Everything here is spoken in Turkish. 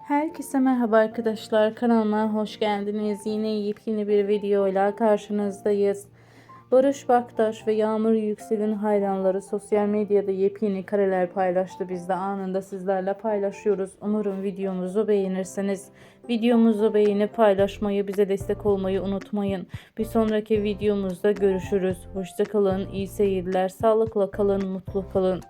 Herkese merhaba arkadaşlar. Kanalıma hoş geldiniz. Yine yepyeni bir videoyla karşınızdayız. Barış Baktaş ve Yağmur Yüksel'in hayranları sosyal medyada yepyeni kareler paylaştı. Biz de anında sizlerle paylaşıyoruz. Umarım videomuzu beğenirsiniz. Videomuzu beğenip paylaşmayı, bize destek olmayı unutmayın. Bir sonraki videomuzda görüşürüz. Hoşça kalın, iyi seyirler, sağlıkla kalın, mutlu kalın.